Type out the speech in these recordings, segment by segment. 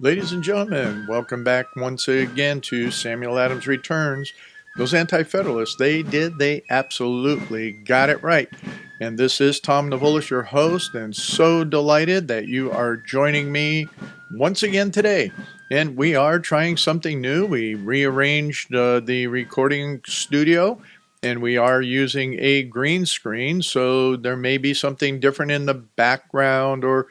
Ladies and gentlemen, welcome back once again to Samuel Adams Returns. Those Anti-Federalists, they absolutely got it right. And this is Tom Navulis, your host, and so delighted that you are joining me once again today. And we are trying something new. We rearranged the recording studio, and we are using a green screen, so there may be something different in the background or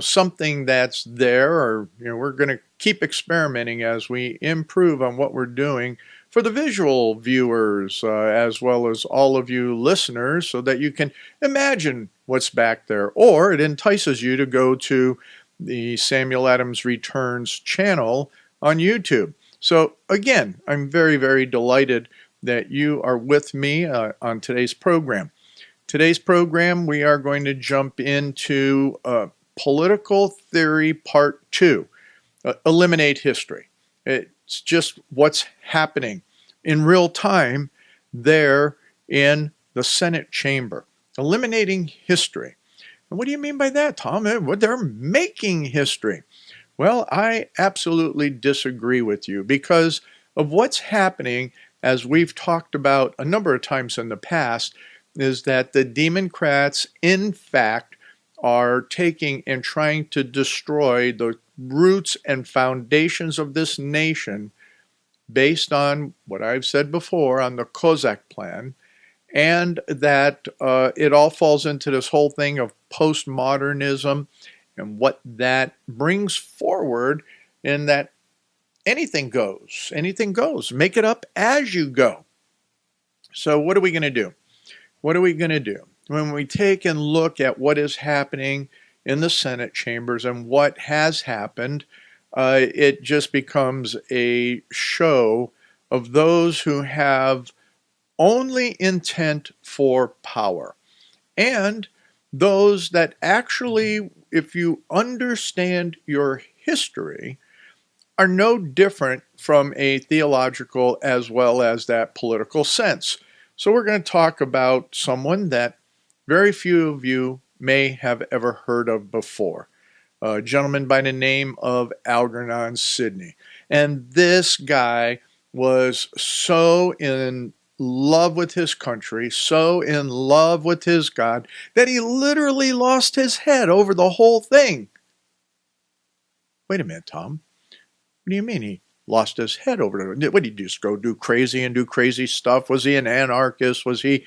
something that's there, or we're going to keep experimenting as we improve on what we're doing for the visual viewers, as well as all of you listeners, so that you can imagine what's back there, or it entices you to go to the Samuel Adams Returns channel on YouTube. So again, I'm very, very delighted that you are with me on today's program. Today's program, we are going to jump into Political Theory Part 2, Eliminate History. It's just what's happening in real time there in the Senate chamber. Eliminating history. And what do you mean by that, Tom? They're making history. Well, I absolutely disagree with you because of what's happening, as we've talked about a number of times in the past, is that the Democrats, in fact, are taking and trying to destroy the roots and foundations of this nation based on what I've said before on the Kozak plan, and that it all falls into this whole thing of post-modernism and what that brings forward, in that anything goes, make it up as you go. So what are we going to do? What are we going to do? When we take and look at what is happening in the Senate chambers and what has happened, it just becomes a show of those who have only intent for power, and those that actually, if you understand your history, are no different from a theological as well as that political sense. So we're going to talk about someone that very few of you may have ever heard of before. A gentleman by the name of Algernon Sidney. And this guy was so in love with his country, so in love with his God, that he literally lost his head over the whole thing. Wait a minute, Tom. What do you mean he lost his head over it? What did he just go do crazy stuff? Was he an anarchist? Was he,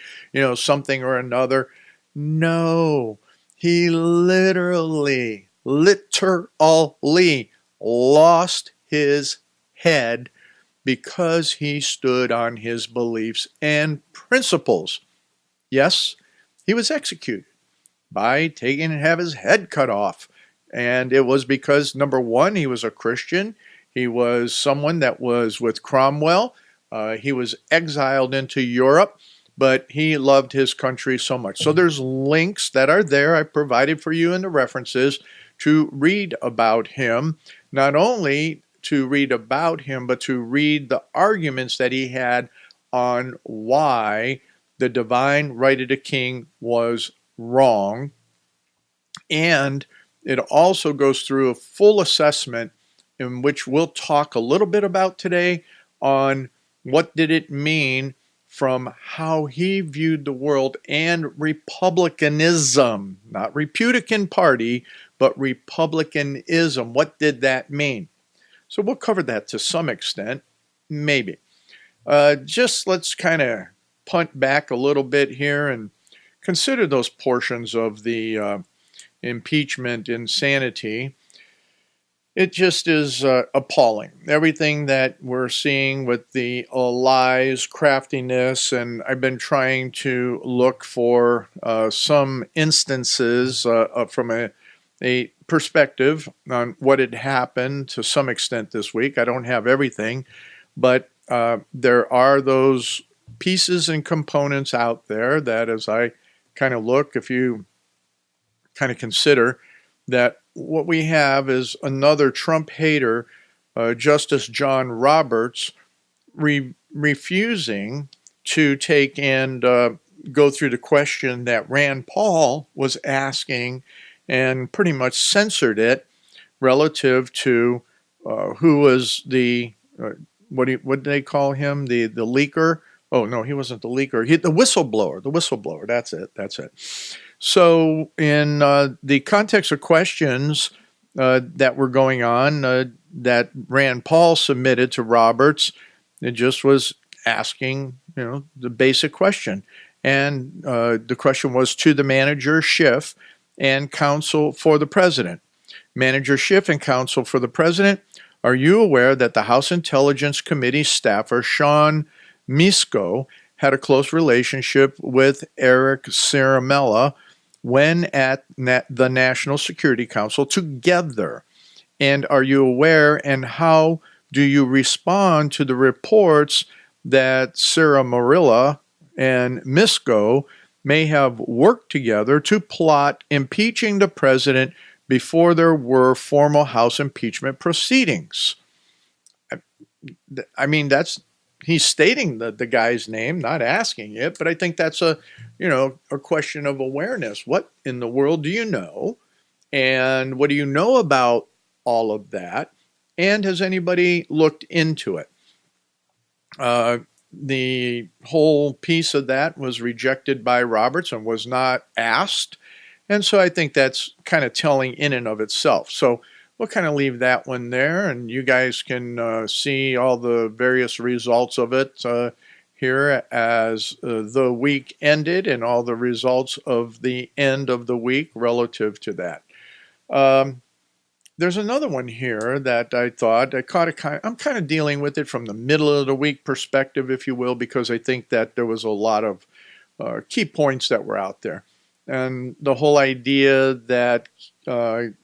something or another? No, he literally lost his head because he stood on his beliefs and principles. Yes, he was executed by taking and have his head cut off. And it was because, number one, he was a Christian. He was someone that was with Cromwell. He was exiled into Europe, but he loved his country so much. So there's links that are there. I provided for you in the references to read about him, not only to read about him, but to read the arguments that he had on why the divine right of the king was wrong. And it also goes through a full assessment, in which we'll talk a little bit about today, on what did it mean from how he viewed the world and republicanism, not Republican Party, but republicanism. What did that mean? So we'll cover that to some extent, maybe. Just let's kind of punt back a little bit here and consider those portions of the impeachment insanity. It just is appalling. Everything that we're seeing with the lies, craftiness, and I've been trying to look for some instances from a perspective on what had happened to some extent this week. I don't have everything, but there are those pieces and components out there that, as I kind of look, if you kind of consider that what we have is another Trump hater, Justice John Roberts, refusing to take and go through the question that Rand Paul was asking, and pretty much censored it relative to who was the what did they call him? The leaker? Oh no, he wasn't the leaker. The whistleblower. The whistleblower. That's it. That's it. So in the context of questions that were going on that Rand Paul submitted to Roberts, it just was asking, the basic question. And the question was to the manager, Schiff, and counsel for the president. Manager Schiff and counsel for the president, are you aware that the House Intelligence Committee staffer Sean Misko had a close relationship with Eric Ciaramella when at the National Security Council together? And are you aware, and how do you respond to the reports that Ciaramella and Misko may have worked together to plot impeaching the president before there were formal House impeachment proceedings? I mean, he's stating the guy's name, not asking it, but I think that's a question of awareness. What in the world do you know? And what do you know about all of that? And has anybody looked into it? The whole piece of that was rejected by Roberts and was not asked. And so I think that's kind of telling in and of itself. So we'll kind of leave that one there, and you guys can see all the various results of it here as the week ended and all the results of the end of the week relative to that. There's another one here that I thought I'm kind of dealing with it from the middle of the week perspective, if you will, because I think that there was a lot of key points that were out there. And the whole idea that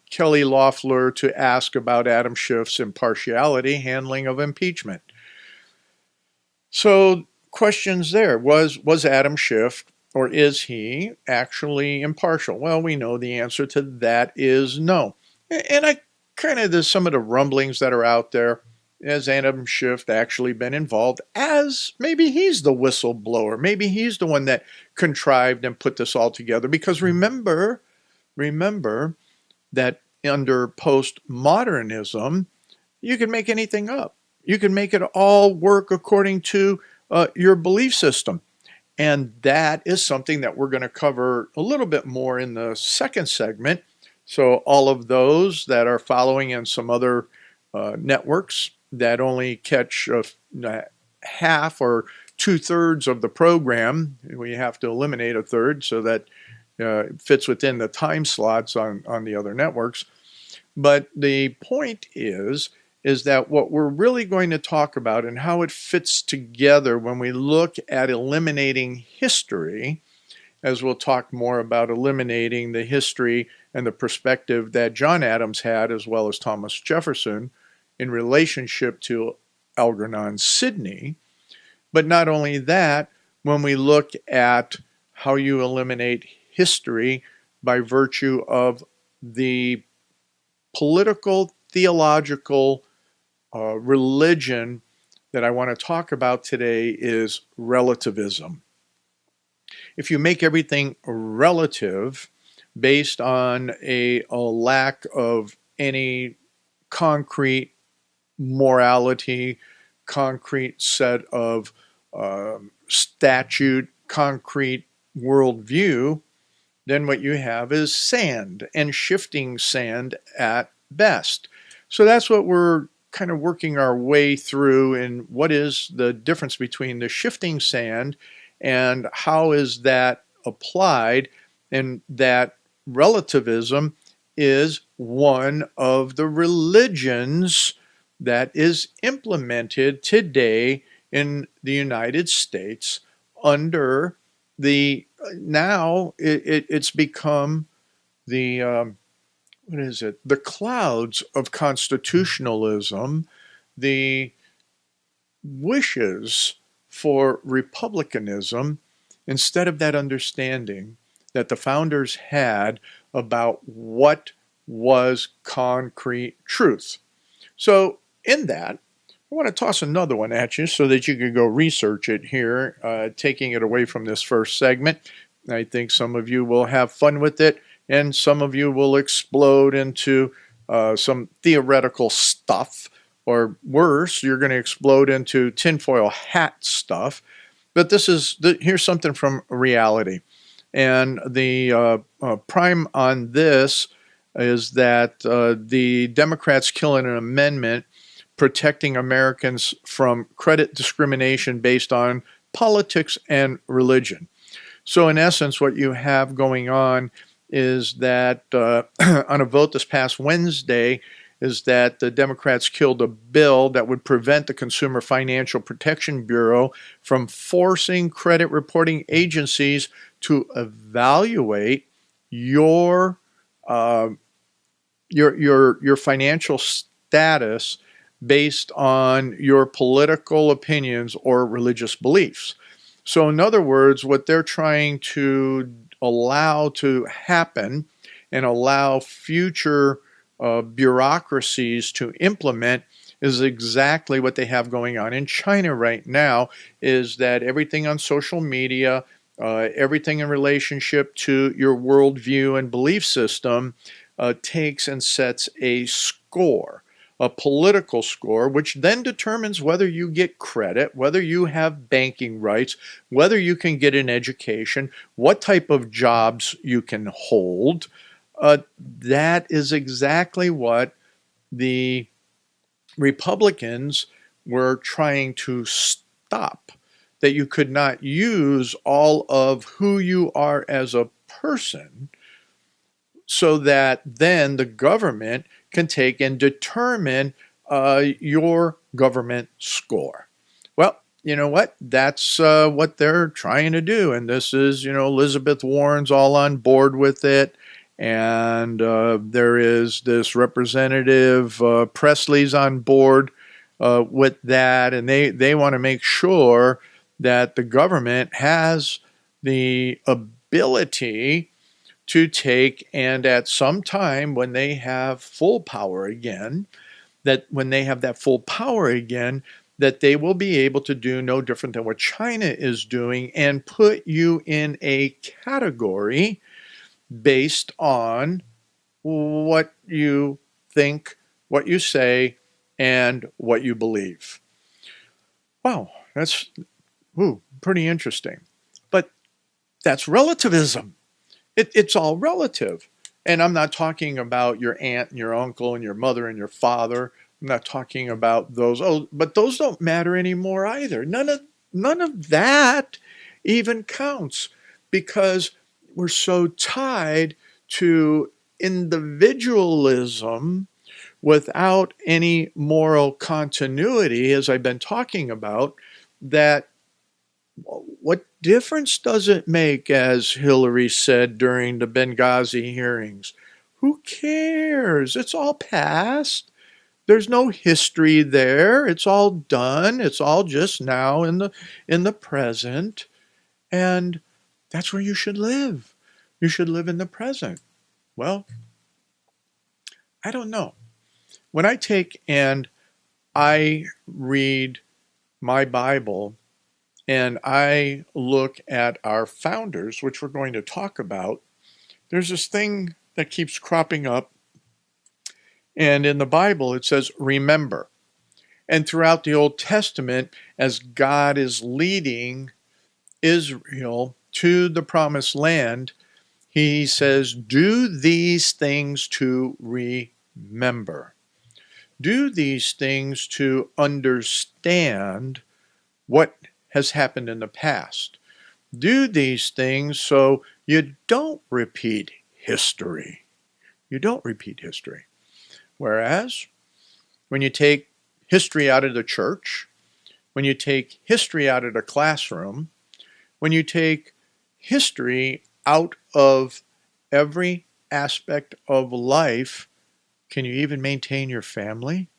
Kelly Loeffler to ask about Adam Schiff's impartiality handling of impeachment. So questions there. Was Adam Schiff, or is he, actually impartial? Well, we know the answer to that is no. And there's some of the rumblings that are out there. Has Adam Schiff actually been involved, as maybe he's the whistleblower? Maybe he's the one that contrived and put this all together. Because remember that under post-modernism, you can make anything up. You can make it all work according to your belief system. And that is something that we're going to cover a little bit more in the second segment. So all of those that are following in some other networks that only catch half or 2/3 of the program, we have to eliminate a third so that it fits within the time slots on the other networks. But the point is that what we're really going to talk about and how it fits together when we look at eliminating history, as we'll talk more about eliminating the history and the perspective that John Adams had, as well as Thomas Jefferson, in relationship to Algernon Sidney. But not only that, when we look at how you eliminate history by virtue of the political, theological religion that I want to talk about today is relativism. If you make everything relative based on a lack of any concrete morality, concrete set of statute, concrete worldview, then what you have is sand, and shifting sand at best. So that's what we're kind of working our way through, and what is the difference between the shifting sand and how is that applied, and that relativism is one of the religions that is implemented today in the United States under the, now it's become the, the clouds of constitutionalism, the wishes for republicanism, instead of that understanding that the founders had about what was concrete truth. So in that, I want to toss another one at you so that you can go research it here, taking it away from this first segment. I think some of you will have fun with it, and some of you will explode into some theoretical stuff, or worse, you're going to explode into tinfoil hat stuff. But here's something from reality. And the prime on this is that the Democrats kill an amendment protecting Americans from credit discrimination based on politics and religion. So in essence, what you have going on is that on a vote this past Wednesday, is that the Democrats killed a bill that would prevent the Consumer Financial Protection Bureau from forcing credit reporting agencies to evaluate your financial status based on your political opinions or religious beliefs. So in other words, what they're trying to allow to happen and allow future bureaucracies to implement is exactly what they have going on in China right now, is that everything on social media, everything in relationship to your worldview and belief system takes and sets a score, a political score, which then determines whether you get credit, whether you have banking rights, whether you can get an education, what type of jobs you can hold. That is exactly what the Republicans were trying to stop, that you could not use all of who you are as a person so that then the government can take and determine your government score. Well, you know what? That's what they're trying to do. And this is, Elizabeth Warren's all on board with it. And there is this Representative Presley's on board with that. And they want to make sure that the government has the ability to take, and at some time when they have full power again, that when they have that full power again, that they will be able to do no different than what China is doing and put you in a category based on what you think, what you say, and what you believe. Wow, that's pretty interesting. But that's relativism. It's all relative. And I'm not talking about your aunt and your uncle and your mother and your father. I'm not talking about those. Oh, but those don't matter anymore either. None of that even counts, because we're so tied to individualism without any moral continuity, as I've been talking about, that what difference does it make, as Hillary said during the Benghazi hearings? Who cares? It's all past. There's no history there. It's all done. It's all just now in the present. And that's where you should live. You should live in the present. Well, I don't know. When I take and I read my Bible, and I look at our founders, which we're going to talk about, there's this thing that keeps cropping up. And in the Bible, it says, remember. And throughout the Old Testament, as God is leading Israel to the promised land, he says, do these things to remember. Do these things to understand what has happened in the past. Do these things so you don't repeat history. You don't repeat history. Whereas, when you take history out of the church, when you take history out of the classroom, when you take history out of every aspect of life, can you even maintain your family?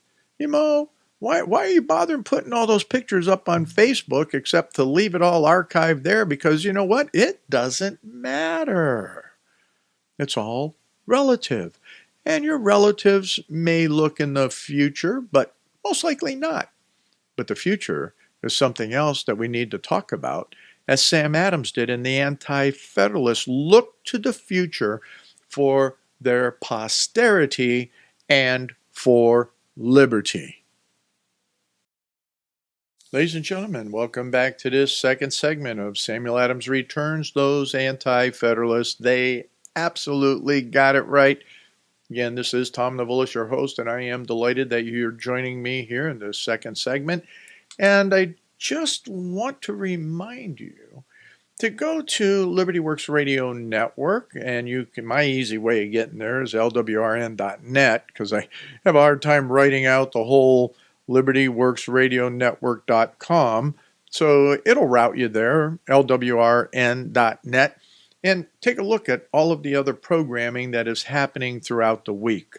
Why are you bothering putting all those pictures up on Facebook except to leave it all archived there? Because you know what? It doesn't matter. It's all relative. And your relatives may look in the future, but most likely not. But the future is something else that we need to talk about, as Sam Adams did in The Anti-Federalists. Look to the future for their posterity and for liberty. Ladies and gentlemen, welcome back to this second segment of Samuel Adams Returns. Those anti-federalists, they absolutely got it right. Again, this is Tom Navulis, your host, and I am delighted that you're joining me here in this second segment. And I just want to remind you to go to Liberty Works Radio Network, and you can, my easy way of getting there is lwrn.net, because I have a hard time writing out the whole libertyworksradionetwork.com. So it'll route you there, lwrn.net, and take a look at all of the other programming that is happening throughout the week.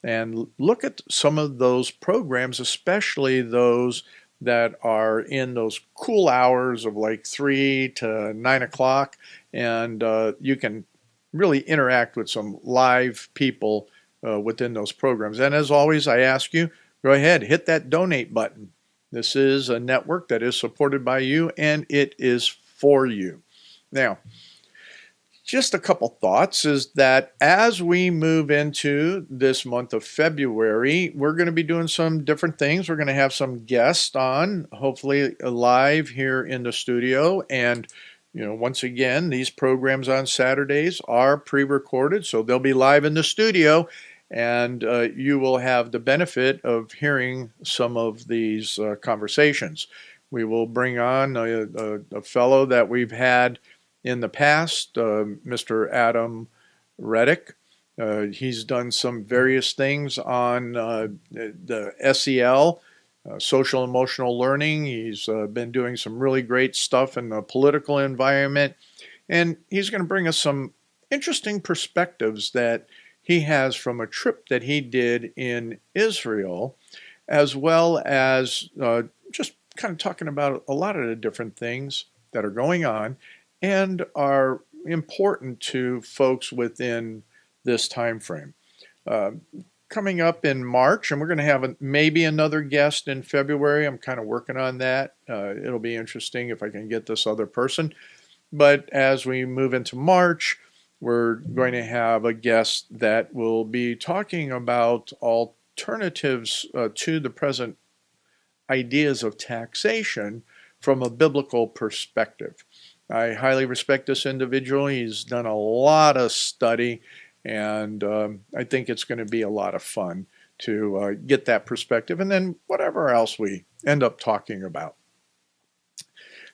And look at some of those programs, especially those that are in those cool hours of like 3 to 9 o'clock, and you can really interact with some live people within those programs. And as always, I ask you, go ahead, hit that donate button. This is a network that is supported by you, and it is for you. Now, just a couple thoughts is that as we move into this month of February, we're going to be doing some different things. We're going to have some guests on, hopefully live here in the studio. And, once again, these programs on Saturdays are pre-recorded, so they'll be live in the studio. And you will have the benefit of hearing some of these conversations. We will bring on a fellow that we've had in the past, Mr. Adam Redick. He's done some various things on the SEL, social emotional learning. He's been doing some really great stuff in the political environment. And he's going to bring us some interesting perspectives that he has from a trip that he did in Israel, as well as just kind of talking about a lot of the different things that are going on and are important to folks within this time frame. Coming up in March, and we're going to have maybe another guest in February. I'm kind of working on that. It'll be interesting if I can get this other person. But as we move into March, we're going to have a guest that will be talking about alternatives to the present ideas of taxation from a biblical perspective. I highly respect this individual. He's done a lot of study, and I think it's going to be a lot of fun to get that perspective, and then whatever else we end up talking about.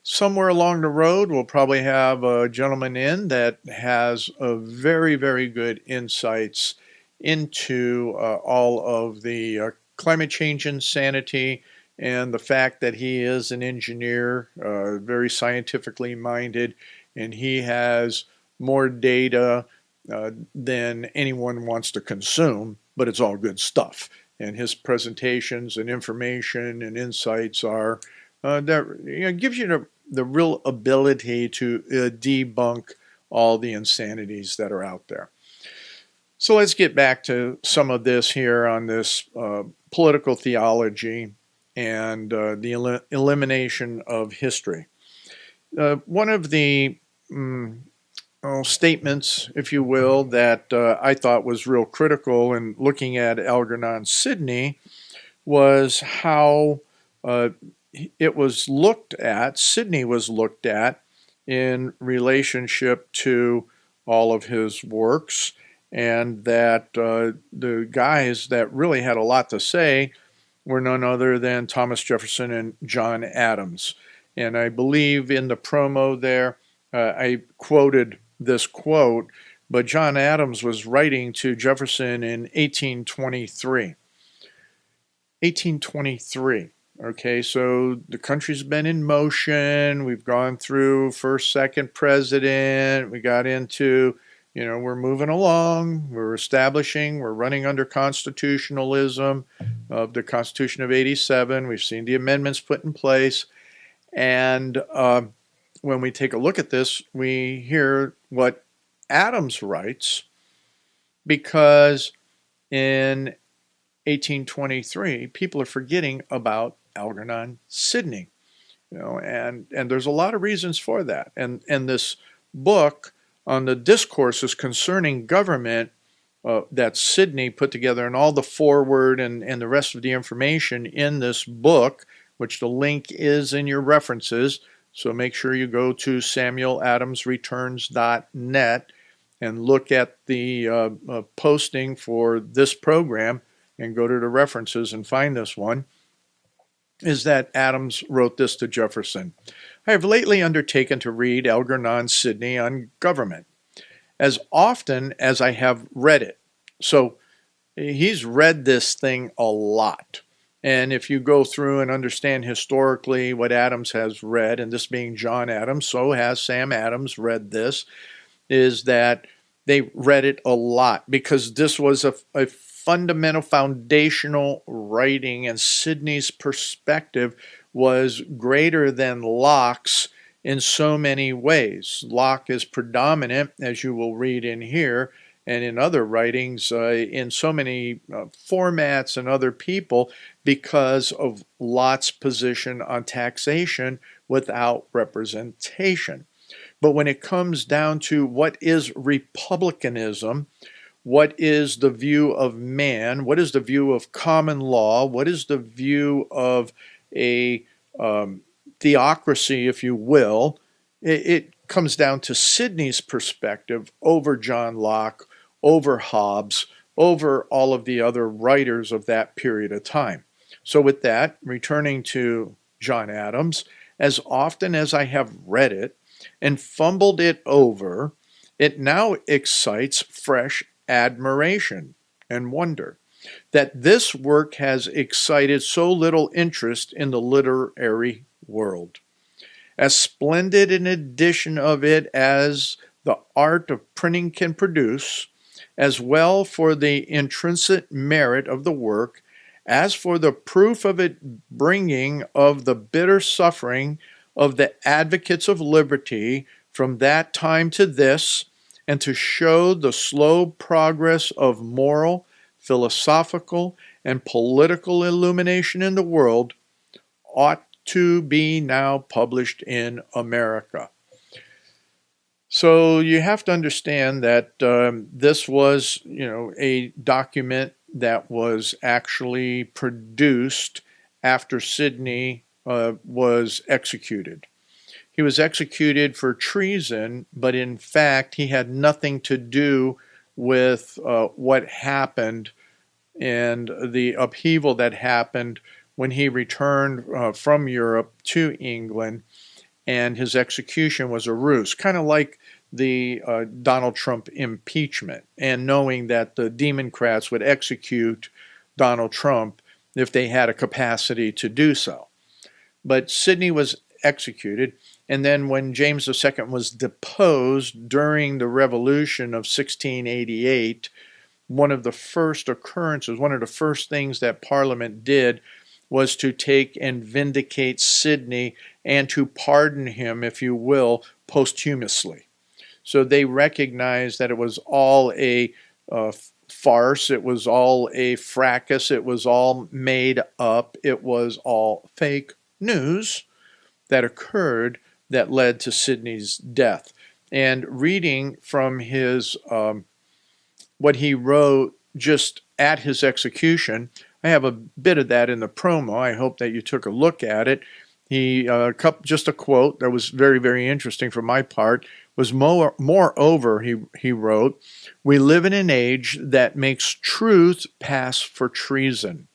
Somewhere along the road, we'll probably have a gentleman in that has a very, very good insights into all of the climate change insanity, and the fact that he is an engineer, very scientifically minded, and he has more data than anyone wants to consume, but it's all good stuff. And his presentations and information and insights are that gives you the real ability to debunk all the insanities that are out there. So let's get back to some of this here on this political theology and the elimination of history. One of the statements, if you will, that I thought was real critical in looking at Algernon Sidney was how it was looked at, Sidney was looked at in relationship to all of his works, and that the guys that really had a lot to say were none other than Thomas Jefferson and John Adams. And I believe in the promo there, I quoted this quote, but John Adams was writing to Jefferson in 1823. 1823. Okay, so the country's been in motion. We've gone through first, second president. We got into, we're moving along. We're establishing, we're running under constitutionalism of the Constitution of 87. We've seen the amendments put in place. And when we take a look at this, we hear what Adams writes, because in 1823, people are forgetting about Algernon Sidney, and there's a lot of reasons for that. And this book on the discourses concerning government that Sidney put together, and all the foreword and the rest of the information in this book, which the link is in your references. So make sure you go to samueladamsreturns.net and look at the posting for this program and go to the references and find this one, is that Adams wrote this to Jefferson. I have lately undertaken to read Algernon Sidney on government, as often as I have read it. So he's read this thing a lot. And if you go through and understand historically what Adams has read, and this being John Adams, so has Sam Adams read this, is that they read it a lot because this was a fundamental, foundational writing, and Sidney's perspective was greater than Locke's in so many ways. Locke is predominant, as you will read in here, and in other writings, in so many formats and other people, because of Locke's position on taxation without representation. But when it comes down to what is republicanism, what is the view of man, what is the view of common law, what is the view of a theocracy, if you will, it comes down to Sidney's perspective over John Locke, over Hobbes, over all of the other writers of that period of time. So with that, returning to John Adams, as often as I have read it and fumbled it over, it now excites fresh admiration and wonder that this work has excited so little interest in the literary world. As splendid an edition of it as the art of printing can produce, as well for the intrinsic merit of the work, as for the proof of it bringing of the bitter suffering of the advocates of liberty from that time to this, and to show the slow progress of moral, philosophical, and political illumination in the world, ought to be now published in America. So you have to understand that this was, a document that was actually produced after Sidney was executed. He was executed for treason, but in fact, he had nothing to do with what happened and the upheaval that happened when he returned from Europe to England, and his execution was a ruse, kind of like the Donald Trump impeachment, and knowing that the Democrats would execute Donald Trump if they had a capacity to do so. But Sidney was executed, and then when James II was deposed during the Revolution of 1688, one of the first occurrences, one of the first things that Parliament did was to take and vindicate Sidney and to pardon him, if you will, posthumously. So they recognized that it was all a farce, it was all a fracas, it was all made up, it was all fake news that occurred that led to Sidney's death. And reading from his what he wrote just at his execution, I have a bit of that in the promo. I hope that you took a look at it. He just a quote that was very, very interesting for my part was moreover, he wrote, "We live in an age that makes truth pass for treason.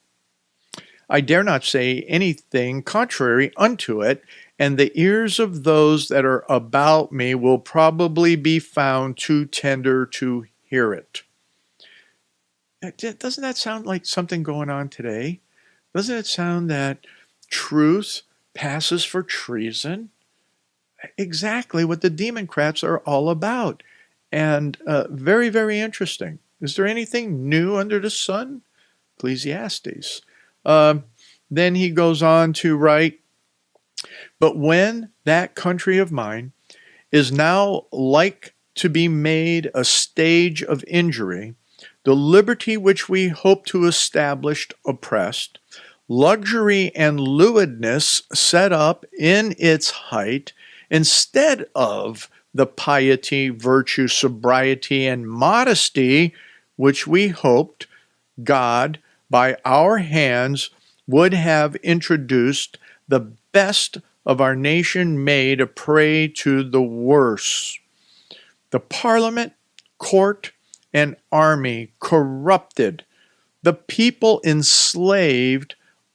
I dare not say anything contrary unto it, and the ears of those that are about me will probably be found too tender to hear it." Doesn't that sound like something going on today? Doesn't it sound that truth passes for treason? Exactly what the Democrats are all about. And very, very interesting. Is there anything new under the sun? Ecclesiastes. Then he goes on to write, "But when that country of mine is now like to be made a stage of injury, the liberty which we hope to establish oppressed, luxury and lewdness set up in its height, instead of the piety, virtue, sobriety, and modesty which we hoped God, by our hands, would have introduced the best of our nation made a prey to the worse. The parliament, court, and army corrupted, the people enslaved,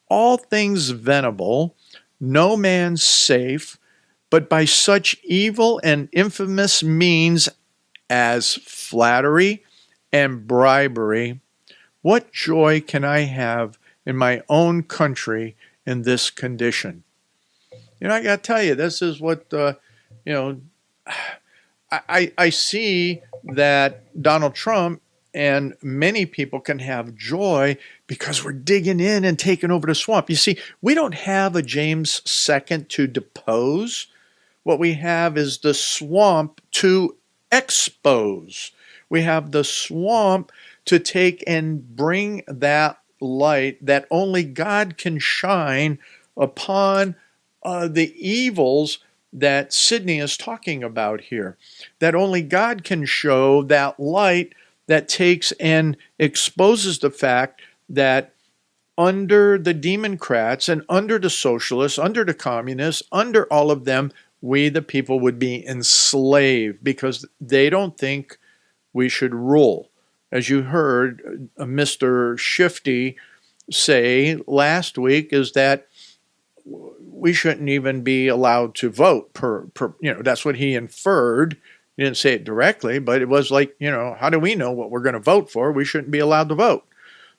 all things venable, no man safe, but by such evil and infamous means as flattery and bribery. What joy can I have in my own country in this condition? I got to tell you, this is what, I see that Donald Trump and many people can have joy because we're digging in and taking over the swamp. You see, we don't have a James II to depose. What we have is the swamp to expose. We have the swamp to take and bring that light that only God can shine upon the evils that Sidney is talking about here. That only God can show that light that takes and exposes the fact that under the Democrats and under the socialists, under the communists, under all of them, we the people would be enslaved because they don't think we should rule. As you heard Mr. Shifty say last week, is that we shouldn't even be allowed to vote that's what he inferred. He didn't say it directly, but it was like, how do we know what we're going to vote for? We shouldn't be allowed to vote.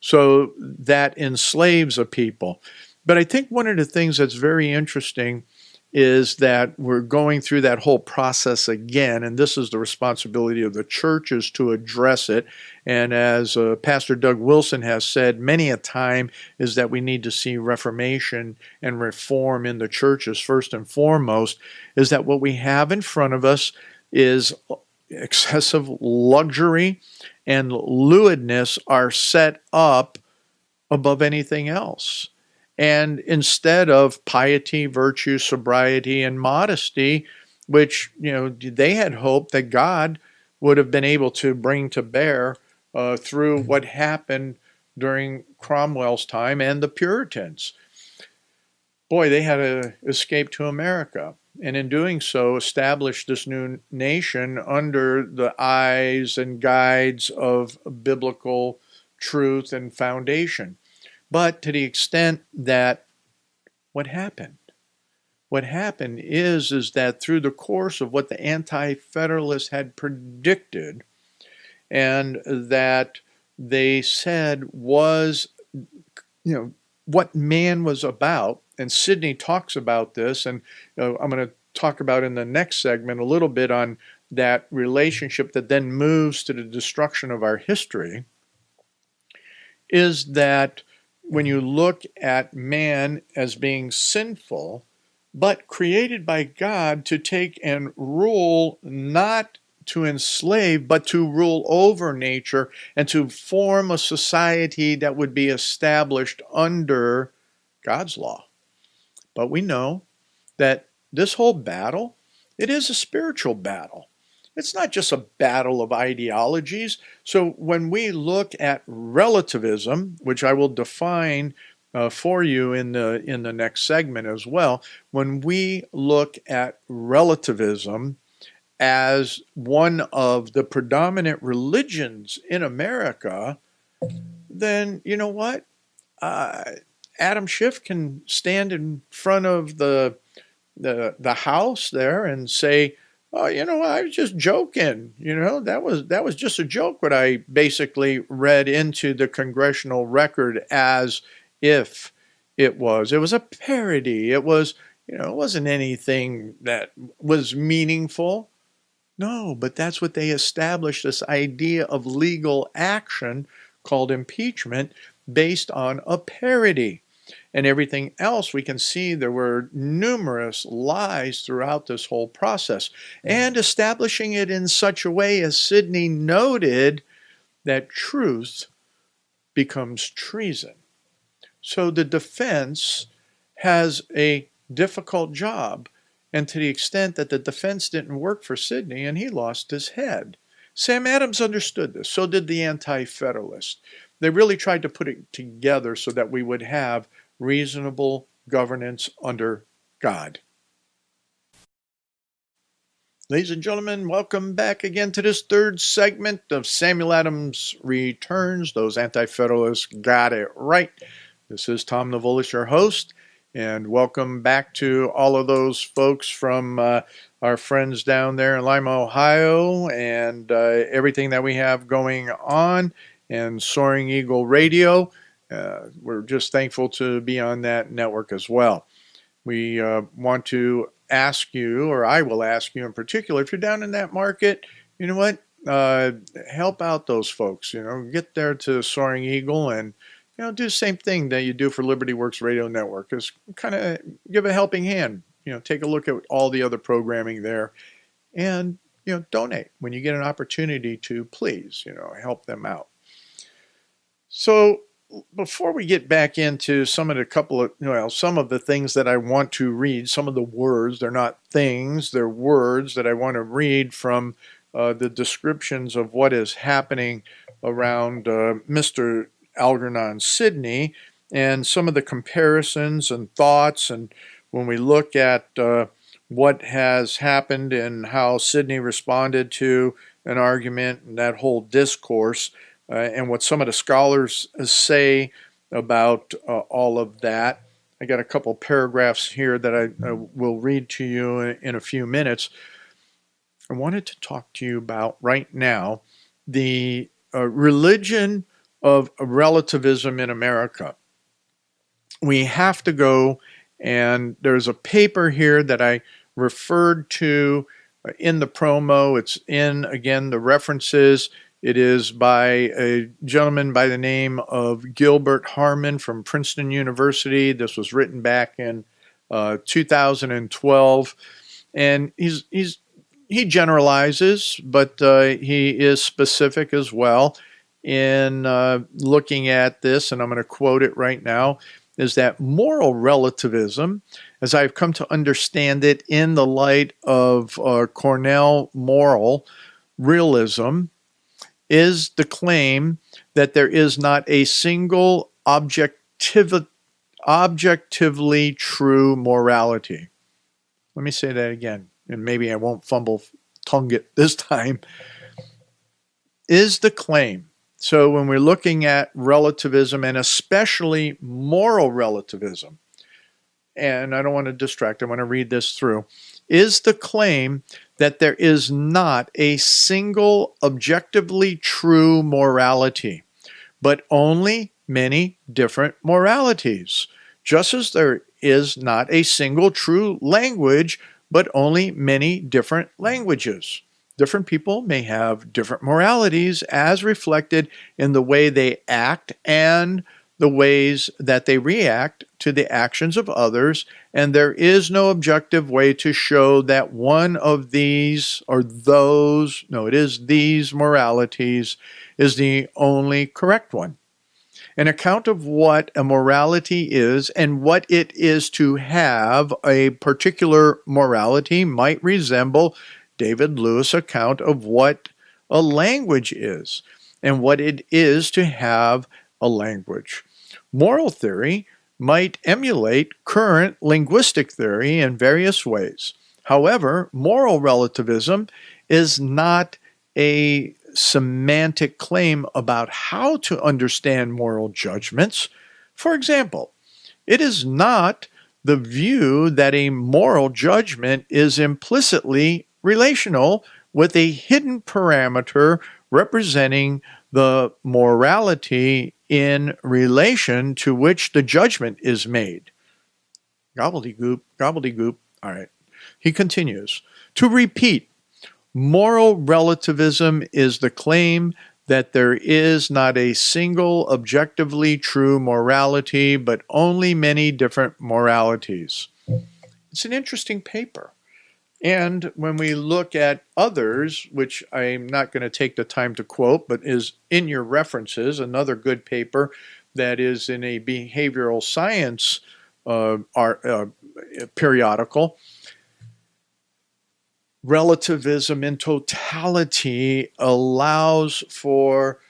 So that enslaves a people. But I think one of the things that's very interesting is that we're going through that whole process again, and this is the responsibility of the churches to address it. And as Pastor Doug Wilson has said many a time, is that we need to see reformation and reform in the churches first and foremost, is that what we have in front of us is excessive luxury and lewdness are set up above anything else. And instead of piety, virtue, sobriety, and modesty, which, they had hoped that God would have been able to bring to bear through what happened during Cromwell's time and the Puritans. Boy, they had to escape to America. And in doing so, establish this new nation under the eyes and guides of biblical truth and foundation. But to the extent that what happened is that through the course of what the Anti-Federalists had predicted and that they said was, what man was about, and Sidney talks about this, and I'm going to talk about in the next segment a little bit on that relationship that then moves to the destruction of our history, is that when you look at man as being sinful, but created by God to take and rule, not to enslave, but to rule over nature and to form a society that would be established under God's law. But we know that this whole battle, it is a spiritual battle. It's not just a battle of ideologies. So when we look at relativism, which I will define for you in the next segment as well, when we look at relativism as one of the predominant religions in America, then you know what? Adam Schiff can stand in front of the house there and say, "Oh, I was just joking. That was just a joke. What I basically read into the congressional record as if it was a parody. It was, it wasn't anything that was meaningful." No, but that's what they established, this idea of legal action called impeachment based on a parody. And everything else, we can see there were numerous lies throughout this whole process. And establishing it in such a way, as Sidney noted, that truth becomes treason. So the defense has a difficult job. And to the extent that the defense didn't work for Sidney and he lost his head. Sam Adams understood this. So did the Anti-Federalists. They really tried to put it together so that we would have reasonable governance under God. Ladies and gentlemen, welcome back again to this third segment of Samuel Adams Returns. Those Anti-Federalists got it right. This is Tom Novulis, your host, and welcome back to all of those folks from our friends down there in Lima, Ohio, and everything that we have going on, and Soaring Eagle Radio. We're just thankful to be on that network as well. We want to ask you, or I will ask you in particular, if you're down in that market, you know what, help out those folks, get there to Soaring Eagle and, do the same thing that you do for Liberty Works Radio Network, is kind of give a helping hand, take a look at all the other programming there and, donate when you get an opportunity to, please, help them out. So, before we get back into some of the things that I want to read, some of the words, they're not things, they're words that I want to read from the descriptions of what is happening around Mr. Algernon Sidney and some of the comparisons and thoughts. And when we look at what has happened and how Sidney responded to an argument and that whole discourse, and what some of the scholars say about all of that. I got a couple paragraphs here that I will read to you in a few minutes. I wanted to talk to you about right now the religion of relativism in America. We have to go, and there's a paper here that I referred to in the promo. It's in, again, the references. It is by a gentleman by the name of Gilbert Harmon from Princeton University. This was written back in 2012. And he generalizes, but he is specific as well in looking at this, and I'm going to quote it right now, is that moral relativism, as I've come to understand it in the light of Cornell moral realism, is the claim that there is not a single objectively true morality. Let me say that again, and maybe I won't tongue it this time. Is the claim. So when we're looking at relativism, and especially moral relativism, and I don't want to distract, I want to read this through, is the claim that there is not a single objectively true morality, but only many different moralities, just as there is not a single true language, but only many different languages. Different people may have different moralities as reflected in the way they act and the ways that they react to the actions of others, and there is no objective way to show that one of these or those, no, it is these moralities, is the only correct one. An account of what a morality is and what it is to have a particular morality might resemble David Lewis' account of what a language is and what it is to have a language. Moral theory might emulate current linguistic theory in various ways. However, moral relativism is not a semantic claim about how to understand moral judgments. For example, it is not the view that a moral judgment is implicitly relational with a hidden parameter representing the morality in relation to which the judgment is made. Gobbledygook, gobbledygook. All right. He continues, to repeat, moral relativism is the claim that there is not a single objectively true morality, but only many different moralities. It's an interesting paper. And when we look at others, which I'm not going to take the time to quote, but is in your references, another good paper that is in a behavioral science periodical relativism in totality allows for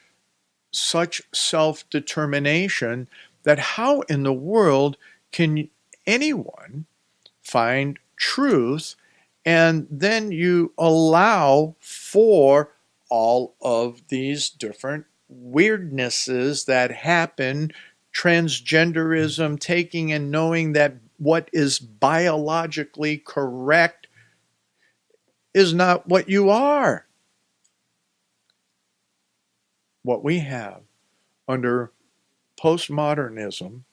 such self-determination that how in the world can anyone find truth? And then you allow for all of these different weirdnesses that happen, transgenderism, taking and knowing that what is biologically correct is not what you are. What we have under post-modernism,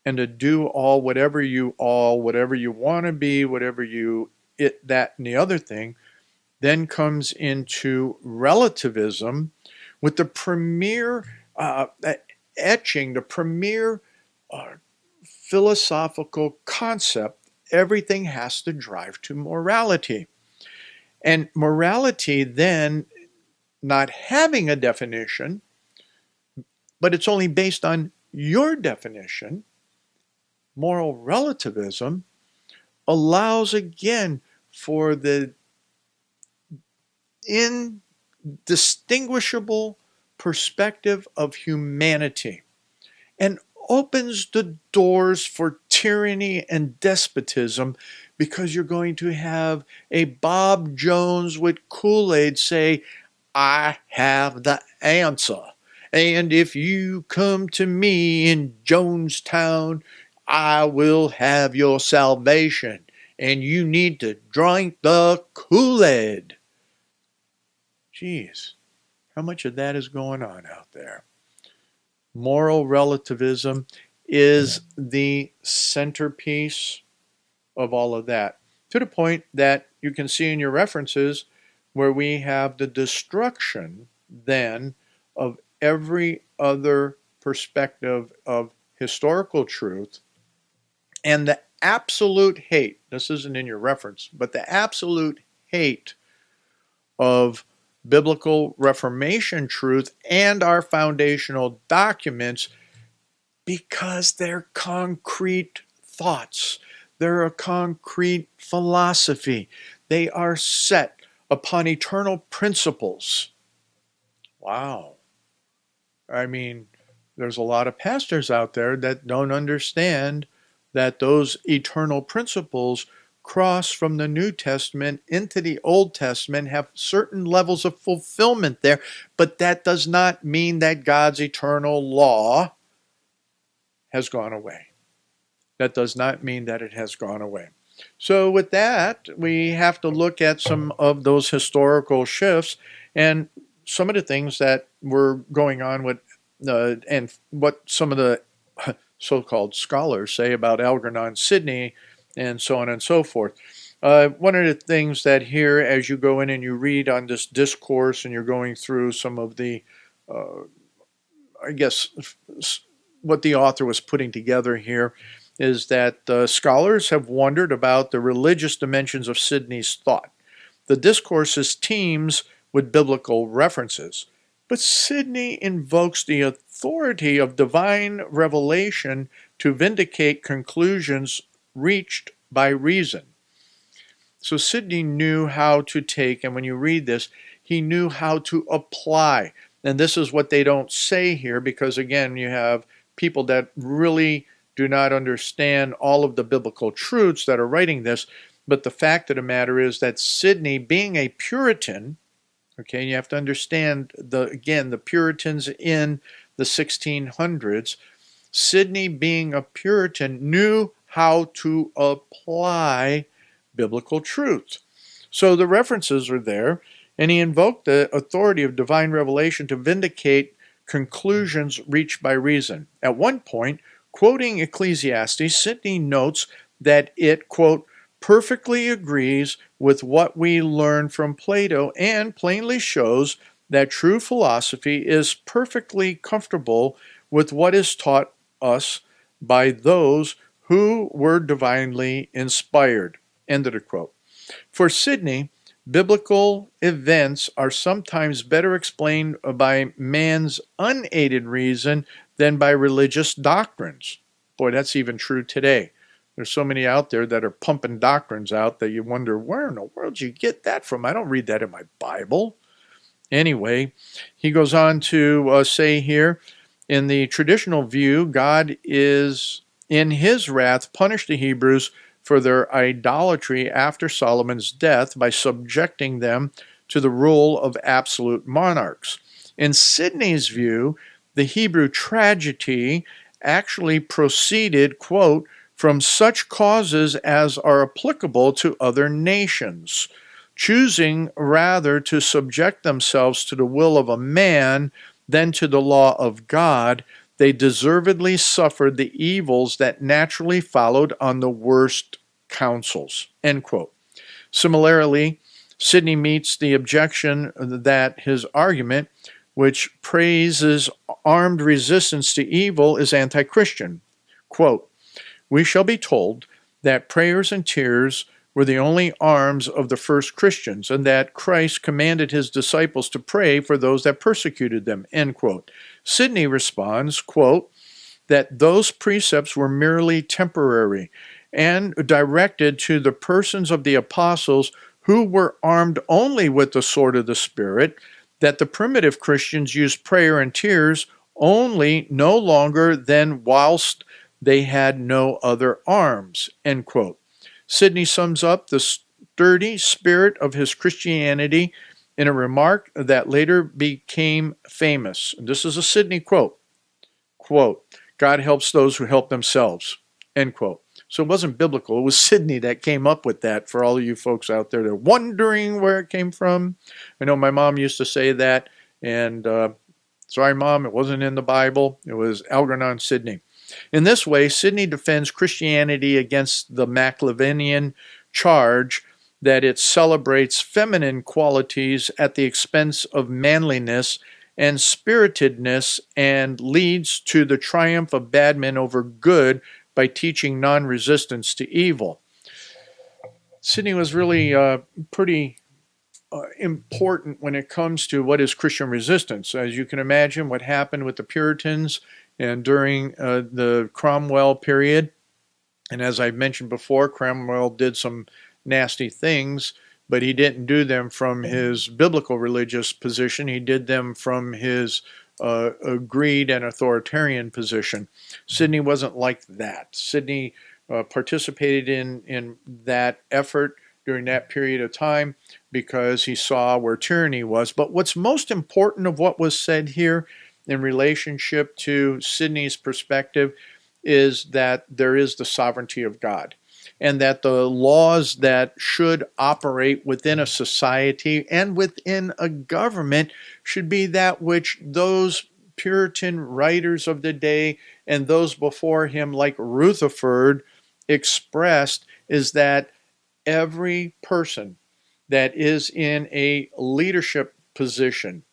and to do whatever you want to be, whatever you it, that, and the other thing, then comes into relativism with the premier etching, the premier philosophical concept. Everything has to drive to morality. And morality then not having a definition, but it's only based on your definition. Moral relativism allows again for the indistinguishable perspective of humanity and opens the doors for tyranny and despotism, because you're going to have a Bob Jones with Kool-Aid say, I have the answer. And if you come to me in Jonestown, I will have your salvation. And you need to drink the Kool-Aid. Geez, how much of that is going on out there? Moral relativism is the centerpiece of all of that, to the point that you can see in your references where we have the destruction then of every other perspective of historical truth, and the absolute hate, this isn't in your reference, but the absolute hate of biblical Reformation truth and our foundational documents, because they're concrete thoughts. They're a concrete philosophy. They are set upon eternal principles. Wow. I mean, there's a lot of pastors out there that don't understand that those eternal principles cross from the New Testament into the Old Testament, have certain levels of fulfillment there, but that does not mean that God's eternal law has gone away. That does not mean that it has gone away. So with that, we have to look at some of those historical shifts and some of the things that were going on with, and what some of the so-called scholars say about Algernon Sidney and so on and so forth. One of the things that here, as you go in and you read on this discourse and you're going through some of the, I guess, what the author was putting together here, is that scholars have wondered about the religious dimensions of Sidney's thought. The discourses teems with biblical references, but Sidney invokes the authority of divine revelation to vindicate conclusions reached by reason. So Sidney knew how to take, and when you read this, he knew how to apply. And this is what they don't say here, because again, you have people that really do not understand all of the biblical truths that are writing this. But the fact of the matter is that Sidney, being a Puritan, okay, you have to understand the Puritans in the 1600s, Sidney, being a Puritan, knew how to apply biblical truth. So the references are there, and he invoked the authority of divine revelation to vindicate conclusions reached by reason. At one point, quoting Ecclesiastes, Sidney notes that it, quote, perfectly agrees with what we learn from Plato and plainly shows that true philosophy is perfectly comfortable with what is taught us by those who were divinely inspired. End of the quote. For Sidney, biblical events are sometimes better explained by man's unaided reason than by religious doctrines. Boy, that's even true today. There's so many out there that are pumping doctrines out that you wonder, where in the world did you get that from? I don't read that in my Bible. Anyway, he goes on to say here, in the traditional view, God is, in his wrath, punished the Hebrews for their idolatry after Solomon's death by subjecting them to the rule of absolute monarchs. In Sidney's view, the Hebrew tragedy actually proceeded, quote, from such causes as are applicable to other nations, choosing rather to subject themselves to the will of a man than to the law of God. They deservedly suffered the evils that naturally followed on the worst counsels, end quote. Similarly, Sidney meets the objection that his argument, which praises armed resistance to evil, is anti-Christian. Quote, we shall be told that prayers and tears were the only arms of the first Christians, and that Christ commanded his disciples to pray for those that persecuted them, end quote. Sidney responds, quote, that those precepts were merely temporary and directed to the persons of the apostles who were armed only with the sword of the Spirit, that the primitive Christians used prayer and tears only no longer than whilst they had no other arms, end quote. Sidney sums up the sturdy spirit of his Christianity in a remark that later became famous. This is a Sidney quote. Quote, God helps those who help themselves, end quote. So it wasn't biblical. It was Sidney that came up with that for all of you folks out there that are wondering where it came from. I know my mom used to say that, and sorry, Mom, it wasn't in the Bible. It was Algernon Sidney. In this way, Sidney defends Christianity against the Maclavinian charge that it celebrates feminine qualities at the expense of manliness and spiritedness and leads to the triumph of bad men over good by teaching non-resistance to evil. Sidney was really pretty important when it comes to what is Christian resistance. As you can imagine, what happened with the Puritans and during the Cromwell period. And as I mentioned before, Cromwell did some nasty things, but he didn't do them from his biblical religious position. He did them from his greed and authoritarian position. Sidney wasn't like that. Sidney participated in that effort during that period of time because he saw where tyranny was. But what's most important of what was said here in relationship to Sidney's perspective is that there is the sovereignty of God, and that the laws that should operate within a society and within a government should be that which those Puritan writers of the day and those before him, like Rutherford, expressed, is that every person that is in a leadership position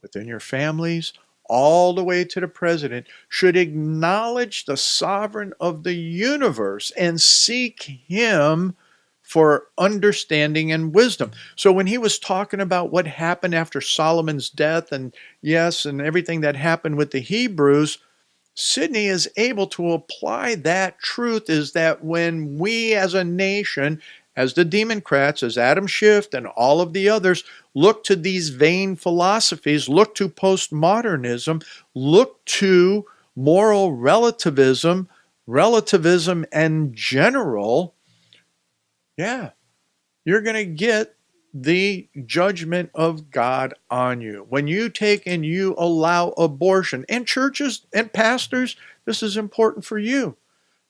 within your families, all the way to the president, should acknowledge the sovereign of the universe and seek him for understanding and wisdom. So when he was talking about what happened after Solomon's death, and yes, and everything that happened with the Hebrews, Sidney is able to apply that truth, is that when we as a nation, as the Democrats, as Adam Schiff and all of the others, look to these vain philosophies, look to postmodernism, look to moral relativism, relativism in general, you're going to get the judgment of God on you. When you take and you allow abortion, and churches and pastors, this is important for you.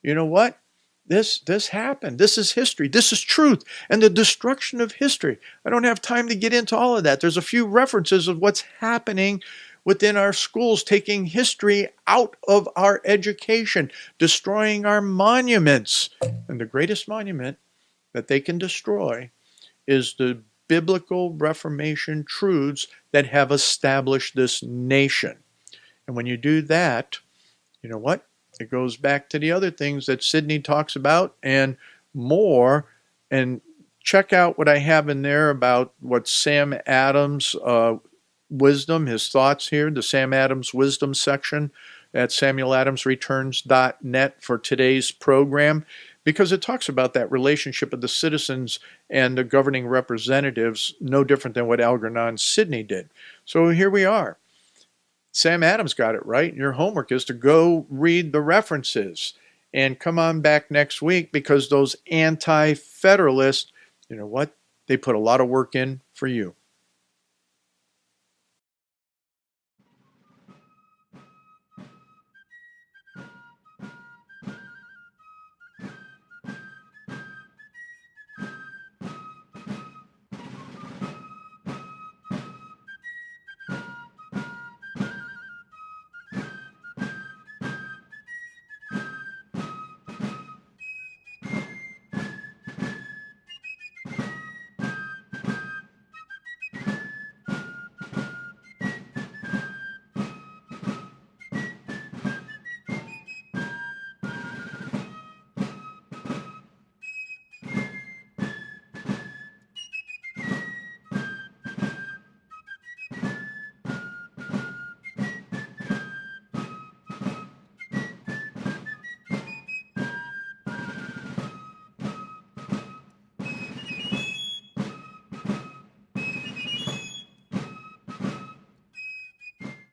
You know what? This happened. This is history. This is truth. And the destruction of history. I don't have time to get into all of that. There's a few references of what's happening within our schools, taking history out of our education, destroying our monuments. And the greatest monument that they can destroy is the biblical Reformation truths that have established this nation. And when you do that, you know what? It goes back to the other things that Sidney talks about and more. And check out what I have in there about what Sam Adams' wisdom, his thoughts here, the Sam Adams wisdom section. at samueladamsreturns.net for today's program, because it talks about that relationship of the citizens and the governing representatives, no different than what Algernon Sidney did. So here we are. Sam Adams got it right. Your homework is to go read the references and come on back next week, because those anti-federalists, you know what? They put a lot of work in for you.